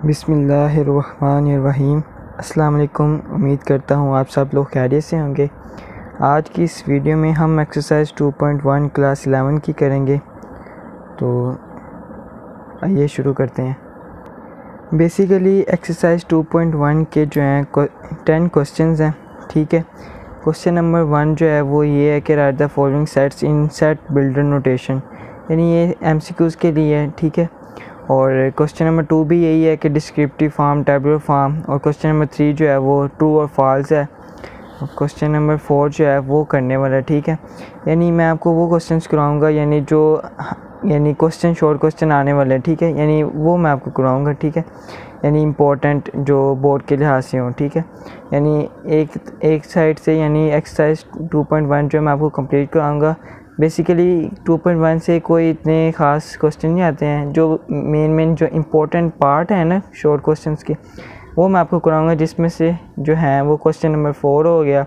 बिस्मिल्लाहिर्रहमानिर्रहीम। अस्सलाम वालेकुम। उम्मीद करता हूँ आप सब लोग खैरियत से होंगे। आज की इस वीडियो में हम एक्सरसाइज 2.1 क्लास 11 की करेंगे। तो आइए शुरू करते हैं। बेसिकली एक्सरसाइज 2.1 के जो हैं 10 क्वेश्चंस हैं, ठीक है। क्वेश्चन नंबर 1 जो है वो ये है कि right the following sets in set builder notation, यानी ये MCQs के लिए है, ठीक है। और क्वेश्चन नंबर 2 भी यही है कि डिस्क्रिप्टिव फॉर्म, टेबुलर फॉर्म। और क्वेश्चन नंबर 3 जो है वो ट्रू और फॉल्स है। और क्वेश्चन नंबर 4 जो है वो करने वाला है, ठीक है। यानी मैं आपको वो क्वेश्चंस कराऊंगा यानी क्वेश्चन शॉर्ट क्वेश्चन आने वाले हैं, ठीक है। यानी वो मैं आपको कराऊंगा, ठीक है। यानी इम्पोर्टेंट जो बोर्ड के लिहाज से हों, ठीक है। यानी एक साइड से यानी एक्सरसाइज 2.1 जो मैं आपको कंप्लीट कराऊंगा। बेसिकली 2.1 से कोई इतने ख़ास क्वेश्चन नहीं आते हैं। जो मेन जो इम्पोर्टेंट पार्ट है ना शॉर्ट क्वेश्चंस के, वो मैं आपको कराऊंगा, जिसमें से जो है वो क्वेश्चन नंबर 4 हो गया,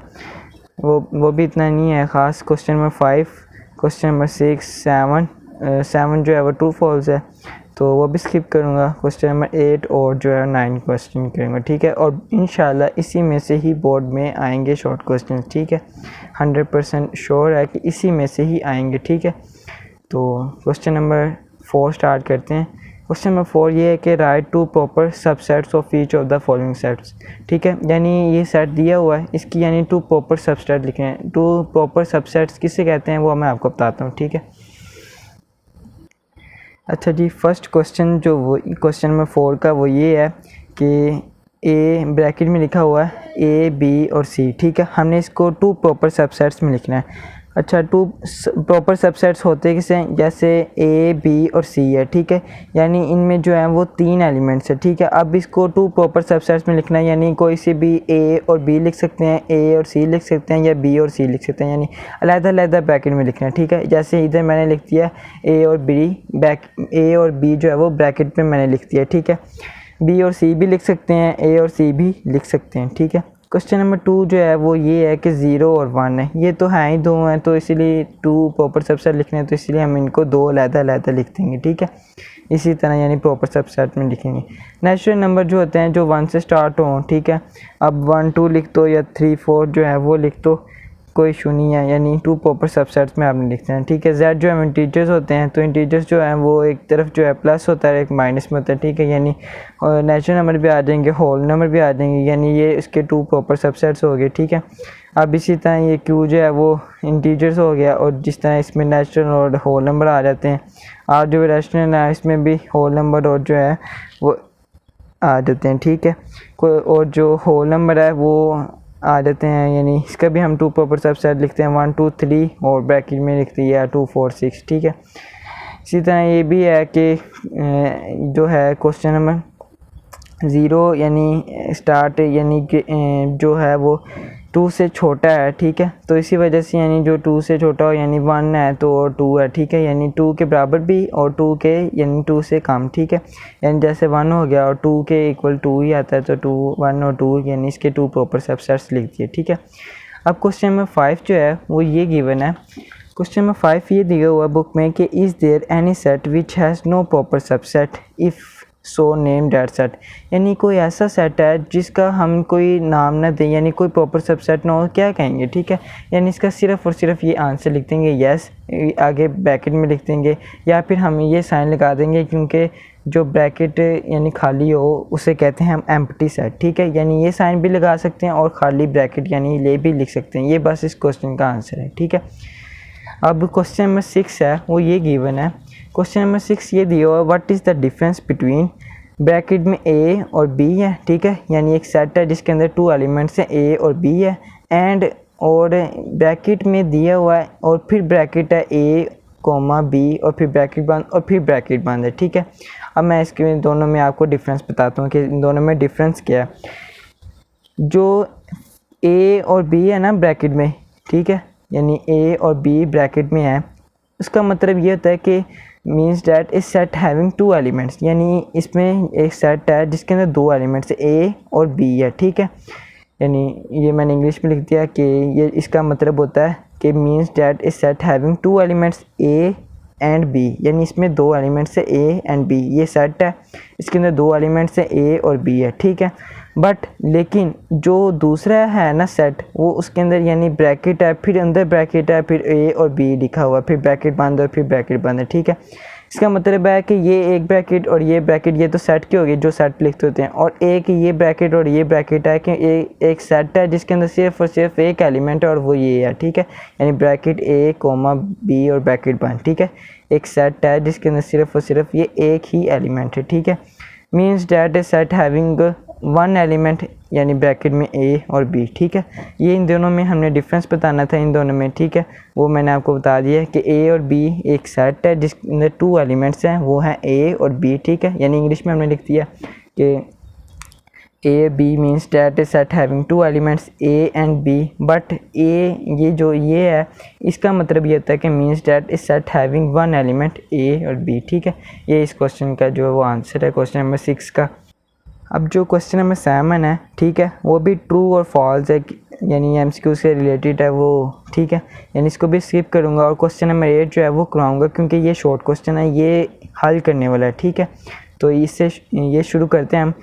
वो भी इतना नहीं है ख़ास। क्वेश्चन नंबर 5, क्वेश्चन नंबर 6, 7 जो है वो ट्रू फॉल्स है, तो वो भी स्किप करूँगा। क्वेश्चन नंबर 8 और जो है 9 क्वेश्चन करूँगा, ठीक है। और इंशाल्लाह इसी में से ही बोर्ड में आएंगे शॉर्ट क्वेश्चन, ठीक है। 100% श्योर है कि इसी में से ही आएंगे, ठीक है। तो क्वेश्चन नंबर 4 स्टार्ट करते हैं। क्वेश्चन नंबर 4 ये है कि write two proper subsets of each of the following sets, ठीक है। यानी ये सेट दिया हुआ है, इसकी यानी 2 प्रॉपर सबसेट लिखे हैं। 2 प्रॉपर सबसेट्स किसे कहते हैं वो मैं आपको बताता हूँ, ठीक है। अच्छा जी, फर्स्ट क्वेश्चन जो वो क्वेश्चन नंबर 4 का वो ये है कि ए ब्रैकेट में लिखा हुआ है A, B और C, ठीक है। हमने इसको 2 प्रॉपर सबसेट्स में लिखना है। अच्छा, 2 प्रॉपर सबसेट्स होते किसे हैं, जैसे A, B और C है, ठीक है। यानी इनमें जो है वो 3 एलिमेंट्स है, ठीक है। अब इसको 2 प्रॉपर सबसेट्स में लिखना है, यानी कोई से भी A और B लिख सकते हैं, A और C लिख सकते हैं, या B और C लिख सकते हैं, यानी अलग-अलग ब्रैकेट में लिखना है, ठीक है। जैसे इधर मैंने लिख दिया A और B जो है वो ब्रैकेट में मैंने लिख दिया, ठीक है। B और C भी लिख सकते हैं, A और C भी लिख सकते हैं, ठीक है। क्वेश्चन नंबर 2 जो है वो ये है कि 0 और 1 है, ये तो हैं ही 2 हैं, तो इसीलिए 2 प्रॉपर सबसेट लिखने हैं, तो इसलिए हम इनको 2 अलग लिख देंगे, ठीक है। इसी तरह यानी प्रॉपर सबसेट में लिखेंगे। नेचुरल नंबर जो होते हैं जो 1 से स्टार्ट हों, ठीक है। अब 1, 2 लिख दो या 3, 4 जो है वो लिख दो, कोई इशू नहीं है। यानी 2 प्रॉपर सबसेट्स में आपने लिखते हैं, ठीक है। Z जो है इंटीजर्स होते हैं, तो इंटीजर्स जो है वो एक तरफ जो है प्लस होता है, एक माइनस में होता है, ठीक है। यानी नेचुरल नंबर भी आ जाएंगे, होल नंबर भी आ जाएंगे, यानी ये इसके 2 प्रॉपर सबसेट्स हो गए, ठीक है। अब इसी तरह ये Q जो है वो इंटीजर्स हो गया, और जिस तरह इसमें नेचुरल और होल नंबर आ जाते हैं, R जो रैशनल है इसमें भी होल नंबर और जो है वो आ जाते हैं, ठीक है। और जो होल नंबर है वो आ जाते हैं, यानी इसका भी हम 2 प्रॉपर सबसेट लिखते हैं, 1, 2, 3 और ब्रैकेट में लिखते हैं 2, 4, 6, ठीक है। इसी तरह ये भी है कि जो है क्वेश्चन नंबर 0 यानी स्टार्ट यानी कि जो है वो 2 से छोटा है, ठीक है। तो इसी वजह से यानी जो 2 से छोटा हो, यानी 1 है तो 2 है, ठीक है। यानी 2 के बराबर भी और 2 के यानी 2 से कम, ठीक है। यानी जैसे 1 हो गया और 2 के इक्वल 2 ही आता है, तो 2, 1 और 2 यानी इसके 2 प्रॉपर सबसेट्स लिख दिए, ठीक है। अब क्वेश्चन नंबर 5 जो है वो ये गिवन है। क्वेश्चन नंबर 5 ये दिया हुआ बुक में कि is there any set which has no proper subset if so name that set, यानी कोई ऐसा सेट है जिसका हम कोई नाम ना दें, यानी कोई प्रॉपर सबसेट ना हो, क्या कहेंगे, ठीक है। यानी इसका सिर्फ और सिर्फ ये आंसर लिख देंगे यस, आगे ब्रैकेट में लिख देंगे, या फिर हम ये साइन लगा देंगे, क्योंकि जो ब्रैकेट यानी खाली हो उसे कहते हैं हम एम्प्टी सेट, ठीक है। यानी ये साइन भी लगा सकते हैं और खाली ब्रैकेट यानी ये भी लिख सकते हैं। ये बस इस क्वेश्चन का आंसर है, ठीक है। अब क्वेश्चन नंबर 6 है वो ये गिवन है। क्वेश्चन नंबर 6 ये दिया हुआ, what is the difference between bracket में A और B है, ठीक है। यानी एक सेट है जिसके अंदर 2 एलिमेंट्स हैं A और B है, एंड और ब्रैकेट में दिया हुआ है और फिर ब्रैकेट है A, B और फिर ब्रैकेट बंद और फिर ब्रैकेट बंद है, ठीक है। अब मैं इसके दोनों में आपको डिफरेंस बताता हूँ कि इन दोनों में डिफरेंस क्या है। जो A और B है ना ब्रैकेट में, ठीक है, यानी A और B ब्रैकेट में है, उसका मतलब ये होता है कि मीन्स डैट इस सेट हैविंग 2 एलिमेंट्स, यानी इसमें एक सेट है जिसके अंदर 2 एलिमेंट्स A और B है, ठीक है। यानी ये मैंने इंग्लिश में लिख दिया कि ये इसका मतलब होता है कि मीन्स डैट इस set having 2 elements A and B, यानी इसमें 2 एलिमेंट्स है ए एंड बी, ये सेट है, इसके अंदर 2 एलिमेंट्स है ए और बी है, ठीक है। बट लेकिन जो दूसरा है ना सेट, वो उसके अंदर यानी ब्रैकेट है, फिर अंदर ब्रैकेट है, फिर ए और बी लिखा हुआ है, फिर ब्रैकेट बंद और फिर ब्रैकेट बंद है, ठीक है। इसका मतलब है कि ये एक ब्रैकेट और ये ब्रैकेट, ये तो सेट की होगी जो सेट लिखते होते हैं, और एक ये ब्रैकेट और ये ब्रैकेट है कि एक सेट है जिसके अंदर सिर्फ और सिर्फ एक एलिमेंट है और वो ये है, ठीक है। यानी ब्रैकेट ए कोमा बी और ब्रैकेट बंद, ठीक है। एक सेट है जिसके अंदर सिर्फ और सिर्फ ये एक ही एलिमेंट है, ठीक है। Means that a set having 1 element, यानी ब्रैकेट में ए और बी, ठीक है। ये इन दोनों में हमने डिफरेंस बताना था इन दोनों में, ठीक है। वो मैंने आपको बता दिया कि ए और बी एक सेट है जिसके अंदर 2 एलिमेंट्स हैं, वो हैं ए और बी, ठीक है। यानी इंग्लिश में हमने लिख दिया कि A B means that a set having 2 elements A and B, but ए ये जो ये है इसका मतलब ये होता है कि means that a set having 1 element A और बी, ठीक है। ये इस क्वेश्चन का जो है वो आंसर है, क्वेश्चन नंबर 6 का। अब जो क्वेश्चन नंबर 7 है, ठीक है, वो भी ट्रू और फॉल्स है, यानी एमसीक्यू से रिलेटेड है वो, ठीक है। यानी इसको भी स्किप करूँगा और क्वेश्चन नंबर 8 जो है वो कराऊँगा क्योंकि ये शॉर्ट क्वेश्चन है, ये हल करने वाला है, ठीक है। तो इससे ये शुरू करते हैं हम।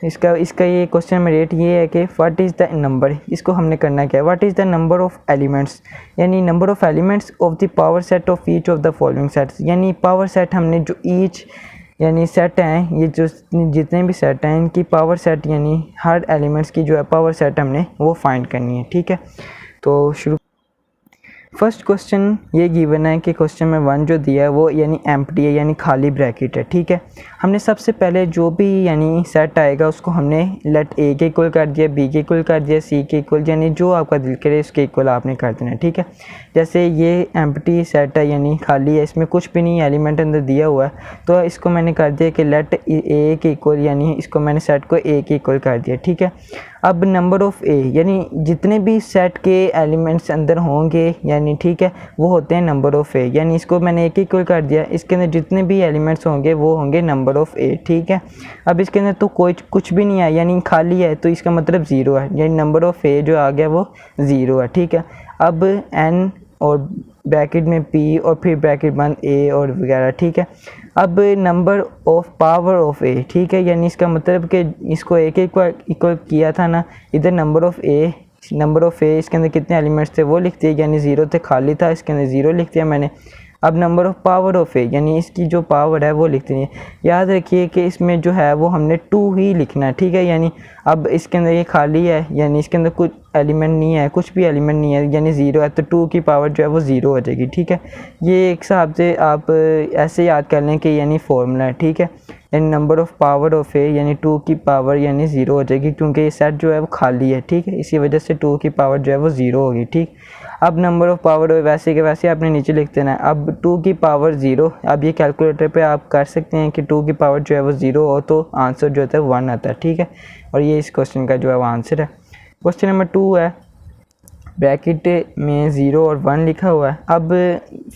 इसका ये क्वेश्चन नंबर 8 ये है कि व्हाट इज़ द नंबर, इसको हमने करना क्या है, what is the number of elements, यानी number of elements of the power set of each of the following sets. यानी पावर सेट हमने जो ईच यानी सेट हैं, ये जो जितने भी सेट हैं इनकी पावर सेट यानी हर एलिमेंट्स की जो है पावर सेट हमने वो फाइंड करनी है, ठीक है। तो शुरू फर्स्ट क्वेश्चन ये गिवन है कि क्वेश्चन में 1 जो दिया है वो यानी एम्प्टी है, यानी खाली ब्रैकेट है, ठीक है। हमने सबसे पहले जो भी यानी सेट आएगा उसको हमने लेट ए के इक्वल कर दिया, बी के इक्वल कर दिया, सी के इक्वल, यानी जो आपका दिल करे उसके इक्वल आपने कर देना है, ठीक है। जैसे ये एम्प्टी सेट है यानी खाली है, इसमें कुछ भी नहीं एलिमेंट अंदर दिया हुआ है, तो इसको मैंने कर दिया कि लेट ए के इक्वल, यानी इसको मैंने सेट को ए के इक्वल कर दिया, ठीक है। अब नंबर ऑफ़ ए, यानी जितने भी सेट के एलिमेंट्स अंदर होंगे यानी, ठीक है, वो होते हैं नंबर ऑफ़ ए, यानी इसको मैंने ए के इक्वल कर दिया, इसके अंदर जितने भी एलिमेंट्स होंगे वो होंगे नंबर ऑफ़ ए, ठीक है। अब इसके अंदर तो कोई कुछ भी नहीं है यानी खाली है, तो इसका मतलब 0 है, यानी नंबर ऑफ़ ए जो आ गया वो 0 है, ठीक है। अब एन और ब्रैकेट में पी और फिर ब्रैकेट बंद ए और वगैरह, ठीक है। अब नंबर ऑफ पावर ऑफ ए, ठीक है, यानी इसका मतलब कि इसको ए के इक्वल किया था ना, इधर नंबर ऑफ़ ए इसके अंदर कितने एलिमेंट्स थे वो लिख दिए, यानी 0 थे, खाली था, इसके अंदर 0 लिख दिया मैंने। अब नंबर ऑफ़ पावर ऑफ ए, यानी इसकी जो पावर है वो लिखते हैं। याद रखिए कि इसमें जो है वो हमने 2 ही लिखना है, ठीक है। यानी अब इसके अंदर ये खाली है, यानी इसके अंदर कुछ एलिमेंट नहीं है, कुछ भी एलिमेंट नहीं है, यानी 0 है, तो 2 की पावर जो है वो 0 हो जाएगी, ठीक है। ये एक हिसाब से आप ऐसे याद कर लें कि यानी फॉर्मूला है, ठीक है। यानी नंबर ऑफ़ पावर ऑफ ए यानी 2 की पावर यानी 0 हो जाएगी, क्योंकि ये सेट जो है वो खाली है, ठीक है, इसी वजह से 2 की पावर जो है वो 0 होगी, ठीक। अब नंबर ऑफ़ पावर वैसे के वैसे आपने नीचे लिख देना है। अब 2 की पावर 0, अब ये कैलकुलेटर पे आप कर सकते हैं कि 2 की पावर जो है वो 0 हो तो आंसर जो होता है 1 आता है, ठीक है। और ये इस क्वेश्चन का जो है वो आंसर है। क्वेश्चन नंबर 2 है, ब्रैकेट में 0 और 1 लिखा हुआ है। अब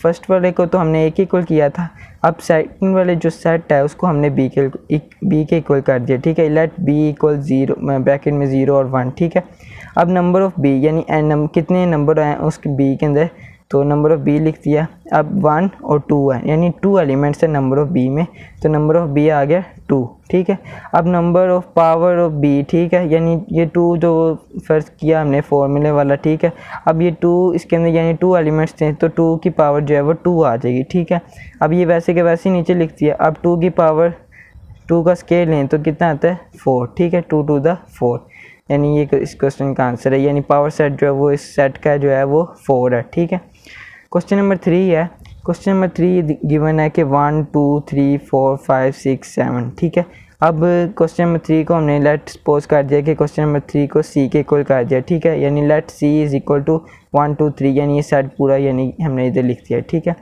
फर्स्ट वाले को तो हमने एक इक्वल किया था, अब सेकंड वाले जो सेट है उसको हमने बी के इक्वल कर दिया, ठीक है। लेट बी इक्वल 0 ब्रैकेट में 0 और 1, ठीक है। अब नंबर ऑफ़ बी यानी कितने नंबर हैं उसके बी के अंदर, तो नंबर ऑफ़ बी लिख दिया। अब 1 और 2 है, यानी 2 एलिमेंट्स है नंबर ऑफ़ बी में, तो नंबर ऑफ़ बी आ गया 2, ठीक है। अब number of power of B, ठीक है, यानी ये 2 जो फर्स्ट किया हमने फॉर्मूले वाला, ठीक है। अब ये 2 इसके अंदर यानी 2 एलिमेंट्स थे, तो 2 की पावर जो है वो 2 आ जाएगी, ठीक है। अब ये वैसे के वैसे नीचे लिख दिया। अब 2 की पावर 2 का स्केल लें तो कितना आता है 4, ठीक है, 2 to the 4, यानी ये इस क्वेश्चन का आंसर है। यानी पावर सेट जो है वो इस सेट का जो है वो 4 है, ठीक है। क्वेश्चन नंबर 3 है, क्वेश्चन नंबर 3 गिवन है कि 1 2 3 4 5 6 7, ठीक है। अब क्वेश्चन नंबर 3 को हमने लेट सपोज कर दिया कि क्वेश्चन नंबर 3 को सी के इक्वल कर दिया, ठीक है। यानी let C is equal to 1 2 3, यानी ये सेट पूरा यानी हमने इधर लिख दिया, ठीक है।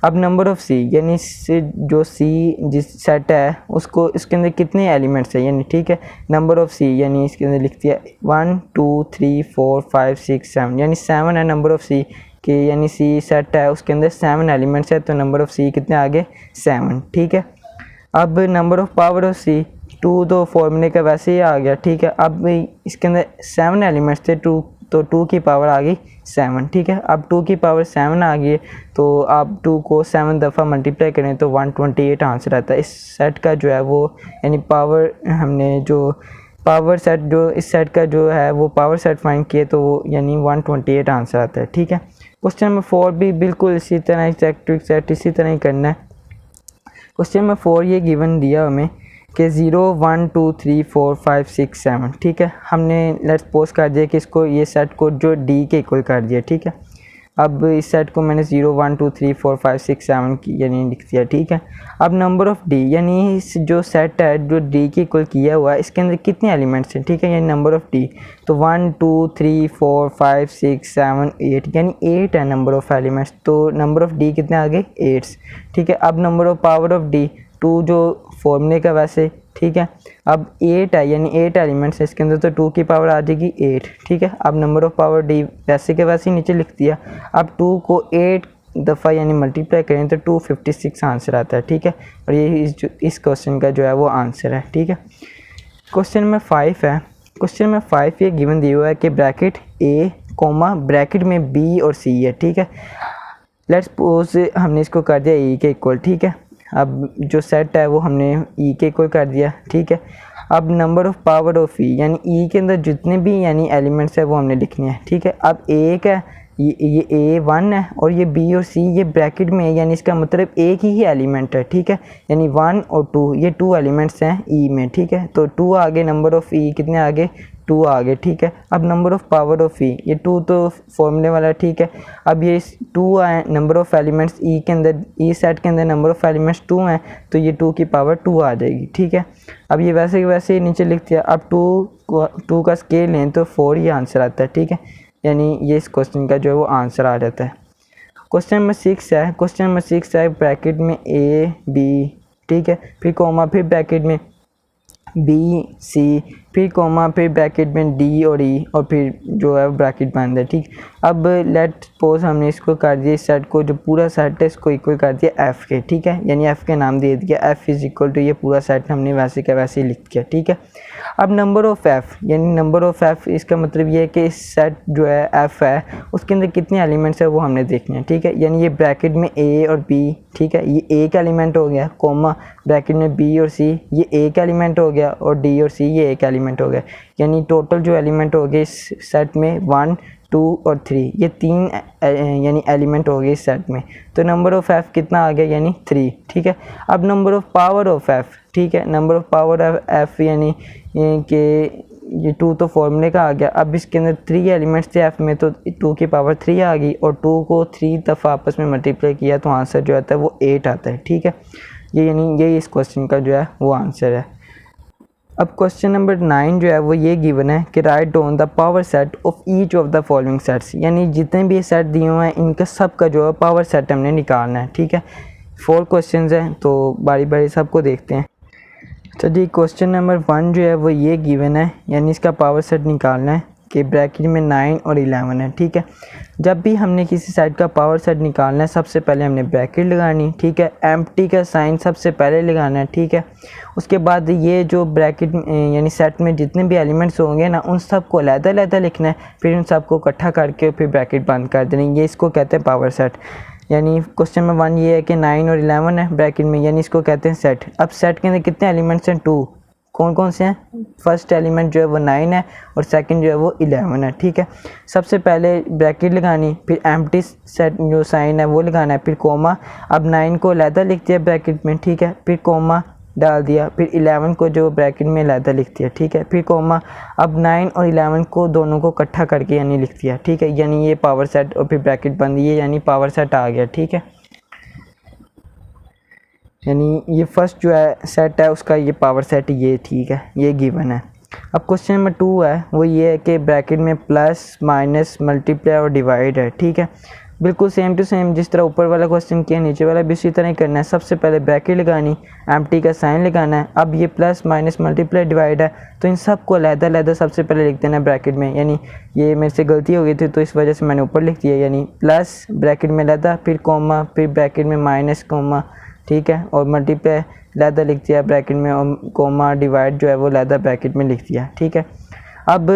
अब नंबर ऑफ़ सी, यानी जो सी जिस सेट है उसको इसके अंदर कितने एलिमेंट्स है, यानी, ठीक है। नंबर ऑफ़ सी यानी इसके अंदर लिख दिया 1 2 3 4 5 6 7, यानी 7 है नंबर ऑफ़ सी के, यानी सी सेट है उसके अंदर 7 एलिमेंट्स है, तो नंबर ऑफ़ सी कितने आ गए 7, ठीक है। अब नंबर ऑफ़ पावर ऑफ सी 2 तो फॉर्मूले का वैसे ही आ गया, ठीक है। अब इसके अंदर 7 एलिमेंट्स थे 2 तो 2 की पावर आ गई 7, ठीक है। अब 2 की पावर 7 आ गई है, तो आप 2 को 7 दफ़ा मल्टीप्लाई करें तो 128 आंसर आता है। इस सेट का जो है वो यानी पावर हमने जो पावर सेट जो इस सेट का जो है वो पावर सेट फाइंड किए तो यानी 128 आंसर आता है, ठीक है। क्वेश्चन नंबर 4 भी बिल्कुल इसी तरह एग्जैक्ट टू एग्जैक्ट इसी तरह ही करना है। क्वेश्चन नंबर 4 ये गिवन दिया हमें कि 0 1 2 3 4 5 6 7, ठीक है। हमने लेट्स सपोज कर दिया कि इसको ये सेट को जो डी के इक्वल कर दिया, ठीक है। अब इस सेट को मैंने 0 1 2 3 4 5 6 7 की यानी लिख दिया, ठीक है। अब नंबर ऑफ़ डी यानी इस जो सेट है जो डी के इक्वल किया हुआ है इसके अंदर कितने एलिमेंट्स हैं, ठीक है, यानी नंबर ऑफ़ डी। तो 1 2 3 4 5 6 7 8 यानी 8 है नंबर ऑफ़ एलिमेंट्स, तो नंबर ऑफ़ डी कितने आ गए 8, ठीक है। अब number of power of D 2 जो फॉर्मूले का वैसे, ठीक है। अब 8 है यानी 8 एलिमेंट्स है इसके अंदर, तो 2 की पावर आ जाएगी 8, ठीक है। अब नंबर ऑफ़ पावर डी वैसे के वैसे ही नीचे लिख दिया। अब 2 को 8 दफ़ा यानी मल्टीप्लाई करें तो 256 आंसर आता है, ठीक है। और ये इस क्वेश्चन का जो है वो आंसर है, ठीक है। क्वेश्चन नंबर 5 है। क्वेश्चन नंबर 5 ये गिवन दिया हुआ है कि ब्रैकेट ए कोमा ब्रैकेट में बी और सी है, ठीक है। लेट्स सपोज हमने इसको कर दिया ई के इक्वल, ठीक है। अब जो सेट है वो हमने ई के इक्वल कर दिया, ठीक है। अब नंबर ऑफ़ पावर ऑफ ई यानी ई के अंदर जितने भी यानी एलिमेंट्स है वो हमने लिखने हैं, ठीक है। अब एक है ये ए 1 है और ये बी और सी ये ब्रैकेट में है, यानी इसका मतलब एक ही एलिमेंट है, ठीक है। यानी 1 और 2 ये 2 एलिमेंट्स हैं ई में, ठीक है। तो 2 आगे नंबर ऑफ़ ई कितने आगे 2 आगे, ठीक है। अब नंबर ऑफ़ पावर ऑफ ई ये 2 तो फॉर्मूले वाला, ठीक है। अब ये 2 आए नंबर ऑफ़ एलिमेंट्स ई के अंदर, ई सेट के अंदर नंबर ऑफ़ एलिमेंट्स 2 हैं तो ये 2 की पावर 2 आ जाएगी, ठीक है। अब ये वैसे के वैसे ही नीचे लिख दिया। अब 2 का स्केल लें तो 4 ही आंसर आता है, ठीक है। यानी ये इस क्वेश्चन का जो है वो आंसर आ जाता है। क्वेश्चन नंबर 6 है। क्वेश्चन नंबर 6 है ब्रैकेट में ए बी, ठीक है, फिर कोमा, फिर ब्रैकेट में बी सी, फिर कोमा, फिर ब्रैकेट में डी और ई और फिर जो है ब्रैकेट बंद है, ठीक। अब लेट सपोज हमने इसको कर दिया इस सेट को जो पूरा सेट है इसको इक्वल कर दिया एफ़ के, ठीक है। यानी एफ़ के नाम दे दिया, एफ़ इज़ इक्वल टू ये पूरा सेट हमने वैसे का वैसे ही लिख दिया, ठीक है। अब नंबर ऑफ़ एफ़ यानी नंबर ऑफ़ एफ़ इसका मतलब ये है कि इस सेट जो है एफ़ है उसके अंदर कितने एलिमेंट्स है वो हमने देखने हैं, ठीक है। यानी ये ब्रैकेट में ए और बी, ठीक है, ये एक एलिमेंट हो गया, कोमा ब्रैकेट में बी और सी ये एक एलिमेंट हो गया और डी और सी ये एक एलिमेंट हो गया। यानी टोटल जो एलिमेंट हो गए इस सेट में 1 2 और 3 ये 3 यानी एलिमेंट हो गए इस सेट में। तो नंबर ऑफ़ एफ़ कितना आ गया यानी 3, ठीक है। अब number of power of F, ठीक है, number of power of F यानी कि ये 2 तो फॉर्मूले का आ गया। अब इसके अंदर 3 एलिमेंट्स थे एफ़ में तो 2 की पावर 3 आ गई और 2 को 3 दफ़ा आपस में मल्टीप्लाई किया तो आंसर जो आता है वो 8 आता है, ठीक है। ये यानी ये इस क्वेश्चन का जो है वो आंसर है। अब क्वेश्चन नंबर 9 जो है वो ये गिवन है कि write down the power set of each of the following sets, यानी जितने भी सेट दिए हुए हैं इनका सब का जो है पावर सेट हमने निकालना है, ठीक है। 4 क्वेश्चंस हैं तो बारी बारी सबको देखते हैं। तो जी क्वेश्चन नंबर 1 जो है वो ये गिवन है, यानी इसका पावर सेट निकालना है कि ब्रैकेट में 9 और 11 है, ठीक है। जब भी हमने किसी सेट का पावर सेट निकालना है सबसे पहले हमने ब्रैकेट लगानी, ठीक है, एम्प्टी का साइन सबसे पहले लगाना है, ठीक है। उसके बाद ये जो ब्रैकेट यानी सेट में जितने भी एलिमेंट्स होंगे ना उन सब को अलग-अलग लिखना है, फिर उन सबको इकट्ठा करके फिर ब्रैकेट बंद कर देनी, ये इसको कहते हैं पावर सेट। यानी क्वेश्चन नंबर 1 ये है कि 9 और 11 है ब्रैकेट में, यानी इसको कहते हैं सेट। अब सेट के अंदर कितने एलिमेंट्स हैं 2, कौन कौन से हैं, फर्स्ट एलिमेंट जो है वो 9 है और सेकंड जो है वो 11 है, ठीक है। सबसे पहले ब्रैकेट लगानी, फिर एम्प्टी सेट जो साइन है वो लगाना है, फिर कोमा। अब 9 को अलग लिख दिया ब्रैकेट में, ठीक है, फिर कोमा डाल दिया, फिर 11 को जो ब्रैकेट में अलग लिख दिया, ठीक है, फिर कोमा। अब 9 और 11 को दोनों को इकट्ठा करके यानी लिख दिया, ठीक है। यानी ये पावर सेट और फिर ब्रैकेट बंद, ये यानी पावर सेट आ गया, ठीक है। यानी ये फर्स्ट जो है सेट है उसका ये पावर सेट ये, ठीक है, ये गिवन है। अब क्वेश्चन नंबर 2 है वो ये है कि ब्रैकेट में प्लस माइनस मल्टीप्लाई और डिवाइड है, ठीक है। बिल्कुल सेम टू सेम जिस तरह ऊपर वाला क्वेश्चन किया नीचे वाला भी इसी तरह ही करना है। सबसे पहले ब्रैकेट लगानी, एम्प्टी का साइन लगाना है। अब ये प्लस माइनस मल्टीप्लाई डिवाइड है तो इन सब को अलग-अलग सबसे पहले लिख देना है ब्रैकेट में। यानी ये मेरे से गलती हो गई थी तो इस वजह से मैंने ऊपर लिख दिया, यानी प्लस ब्रैकेट में अलग, फिर कोमा, फिर ब्रैकेट में माइनस कोमा, ठीक है, और मल्टीप्लाई अलग लिख दिया ब्रैकेट में और कोमा, डिवाइड जो है वो अलग ब्रैकेट में लिख दिया, ठीक है। अब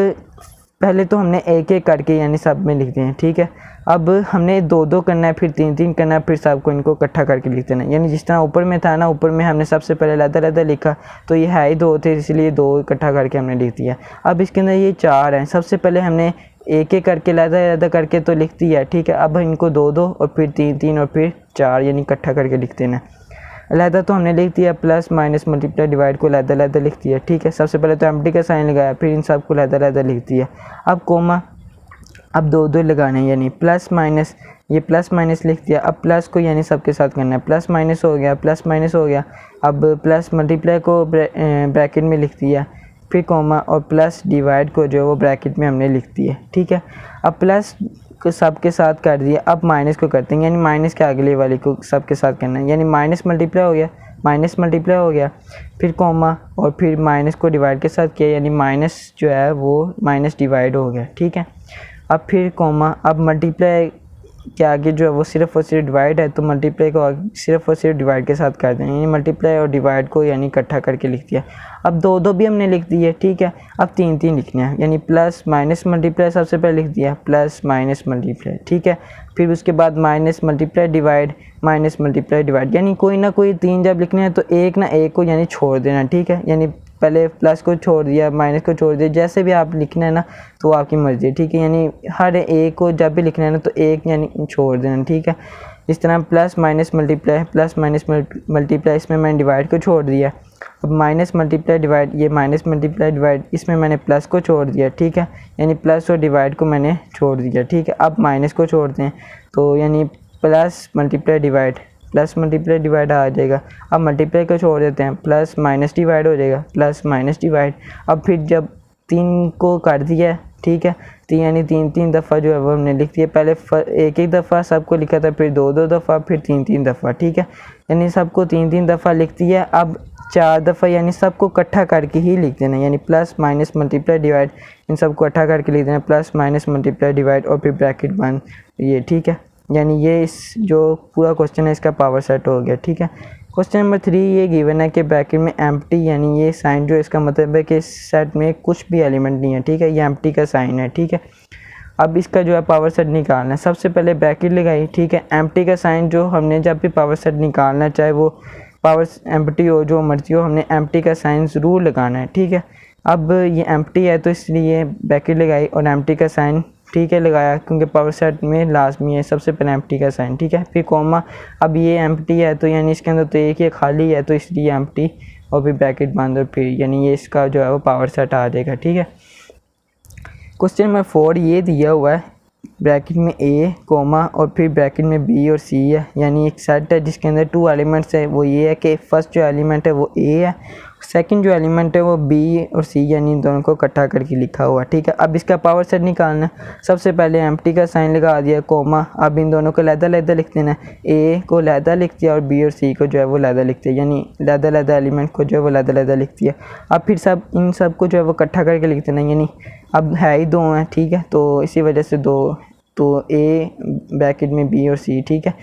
पहले तो हमने एक एक करके यानी सब में लिख दिए हैं, ठीक है। अब हमने दो दो करना है, फिर तीन तीन करना है, फिर सबको इनको इकट्ठा करके लिख देना है। यानी जिस तरह ऊपर में था ना, ऊपर में हमने सबसे पहले अलग-अलग लिखा, तो ये है ही दो थे, इसलिए दो इकट्ठा करके हमने लिख दिया। अब इसके अंदर ये चार हैं, सबसे पहले हमने एक एक करके अलग-अलग करके तो लिख दिया, ठीक है। अब इनको दो दो और फिर तीन तीन और फिर चार यानी इकट्ठा करके लिख देना है। अलहदा तो हमने लिख दिया, प्लस माइनस मल्टीप्लाई डिवाइड को अलहदा लिख दिया, ठीक है। सबसे पहले तो एम्प्टी का साइन लगाया, फिर इन सब को अलहदा लिख दिया। अब कोमा, अब दो दो लगाने हैं, यानी प्लस माइनस, ये प्लस माइनस लिख दिया। अब प्लस को यानी सबके साथ करना है, प्लस माइनस हो गया, प्लस माइनस हो गया। अब प्लस मल्टीप्लाई को ब्रैकेट में लिख दिया, फिर कोमा और प्लस डिवाइड को जो है वो ब्रैकेट में हमने लिख दिया, ठीक है। अब प्लस को सबके साथ कर दिया, अब माइनस को करते हैं, यानी माइनस के अगले वाले को सबके साथ करना है, यानी माइनस मल्टीप्लाई हो गया, माइनस मल्टीप्लाई हो गया, फिर कोमा और फिर माइनस को डिवाइड के साथ किया, यानी माइनस जो है वो माइनस डिवाइड हो गया, ठीक है। अब फिर कोमा, अब मल्टीप्लाई के आगे जो है वो सिर्फ और सिर्फ डिवाइड है, तो मल्टीप्लाई को सिर्फ और सिर्फ डिवाइड के साथ कर दें, यानी मल्टीप्लाई और डिवाइड को यानी इकट्ठा करके लिख दिया। अब दो दो भी हमने लिख दिए, ठीक है। अब तीन तीन लिखने हैं, यानी प्लस माइनस मल्टीप्लाई सबसे पहले लिख दिया, प्लस माइनस मल्टीप्लाई, ठीक है। फिर उसके बाद minus multiply divide, minus multiply divide, यानी कोई ना कोई तीन जब लिखने हैं तो एक ना एक को यानी छोड़ देना, ठीक है। यानी पहले प्लस को छोड़ दिया, माइनस को छोड़ दिया, जैसे भी आप लिखना है ना तो आपकी मर्ज़ी है, ठीक है। यानी हर एक को जब भी लिखना है ना तो एक यानी छोड़ देना, ठीक है। इस तरह plus minus multiply, plus minus multiply, इसमें मैंने डिवाइड को छोड़ दिया। अब माइनस मल्टीप्लाई डिवाइड, ये माइनस मल्टीप्लाई डिवाइड, इसमें मैंने प्लस को छोड़ दिया, ठीक है। यानी प्लस और डिवाइड को मैंने छोड़ दिया, ठीक है। अब माइनस को छोड़ते हैं, तो यानी plus multiply divide, plus multiply divide आ जाएगा। अब मल्टीप्लाई को छोड़ देते हैं, प्लस माइनस डिवाइड हो जाएगा, प्लस माइनस डिवाइड। अब फिर जब तीन को कर दिया, ठीक है, तीन यानी तीन तीन दफ़ा जो है वो हमने लिख दिया। पहले एक एक दफ़ा सबको लिखा था, फिर दो दो दफ़ा, फिर तीन तीन दफ़ा, ठीक है। यानी सबको तीन तीन दफ़ा लिख दिया। अब चार दफ़ा यानी सबको इकट्ठा करके ही लिख देना, यानी प्लस माइनस मल्टीप्लाई डिवाइड, इन सबको इकट्ठा करके लिख देना, प्लस माइनस मल्टीप्लाई डिवाइड और फिर ब्रैकेट बंद, ये ठीक है। यानी ये इस जो पूरा क्वेश्चन है इसका पावर सेट हो गया, ठीक है। क्वेश्चन नंबर 3 ये गिवन है कि ब्रैकेट में एम्प्टी, यानी ये साइन जो इसका मतलब है कि इस सेट में कुछ भी एलिमेंट नहीं है, ठीक है। ये एम्प्टी का साइन है, ठीक है। अब इसका जो है पावर सेट निकालना है, सबसे पहले ब्रैकेट लगाई, ठीक है। एम्प्टी का साइन जो हमने जब भी पावर सेट निकालना है, चाहे वो पावर एम्प्टी हो जो मर्जी हो, हमने एम्प्टी का साइन ज़रूर लगाना है, ठीक है। अब ये एम्प्टी है तो इसलिए ब्रैकेट लगाई और एम्प्टी का साइन, ठीक है, लगाया, क्योंकि पावर सेट में लाजमी है सबसे पहले एम्प्टी का साइन, ठीक है। फिर कोमा, अब ये एम्प्टी है तो यानी इसके अंदर तो एक ही खाली है तो इसलिए एम्प्टी, और फिर ब्रैकेट बंद, और फिर यानी ये इसका जो है वो पावर सेट आ जाएगा, ठीक है। क्वेश्चन नंबर 4 ये दिया हुआ है, ब्रैकेट में ए कोमा और फिर ब्रैकेट में बी और सी है, यानी एक सेट है जिसके अंदर 2 एलिमेंट्स है। वो ये है कि फर्स्ट जो एलिमेंट है वो ए है, सेकंड जो एलिमेंट है वो बी और सी, यानी इन दोनों को इकट्ठा करके लिखा हुआ, ठीक है। अब इसका पावर सेट निकालना, सबसे पहले एम्प्टी का साइन लगा दिया, कोमा, अब इन दोनों को अलग-अलग लिख देना, ए को अलग लिख दिया और बी और सी को जो है वो अलग लिख दिया, यानी अलग एलिमेंट को जो है वो अलग लिख दिया। अब फिर सब इन सब को जो है वो इकट्ठा करके लिख देना, यानी अब है ही 2 हैं, ठीक है, तो इसी वजह से 2, तो ए ब्रैकेट में बी और सी, ठीक है,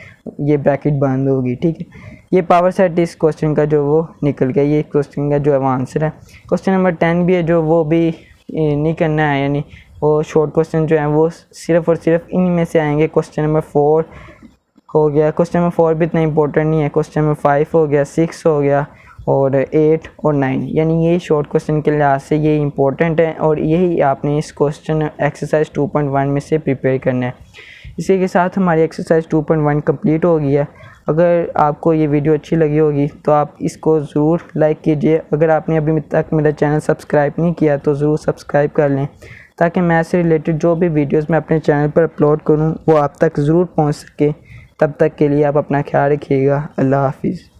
ये ब्रैकेट बंद होगी, ठीक है। ये पावर सेट इस क्वेश्चन का जो वो निकल गया, ये क्वेश्चन का जो है वो आंसर है। क्वेश्चन नंबर 10 भी है जो वो भी नहीं करना है, यानी वो शॉर्ट क्वेश्चन जो है वो सिर्फ और सिर्फ इन में से आएंगे। क्वेश्चन नंबर 4 हो गया, क्वेश्चन नंबर 4 भी इतना इंपॉर्टेंट नहीं है। क्वेश्चन नंबर 5 हो गया, 6 हो गया और 8 और 9, यानी ये शॉर्ट क्वेश्चन के लिहाज से ये इंपॉर्टेंट है और यही आपने इस क्वेश्चन एक्सरसाइज 2.1 में से प्रिपेयर करना है। इसी के साथ हमारी एक्सरसाइज 2.1 कंप्लीट हो गई है। अगर आपको ये वीडियो अच्छी लगी होगी तो आप इसको ज़रूर लाइक कीजिए। अगर आपने अभी तक मेरा चैनल सब्सक्राइब नहीं किया तो ज़रूर सब्सक्राइब कर लें, ताकि मैथ से रिलेटेड जो भी वीडियोस मैं अपने चैनल पर अपलोड करूं वो आप तक ज़रूर पहुंच सके। तब तक के लिए आप अपना ख्याल रखिएगा। अल्लाह हाफिज़।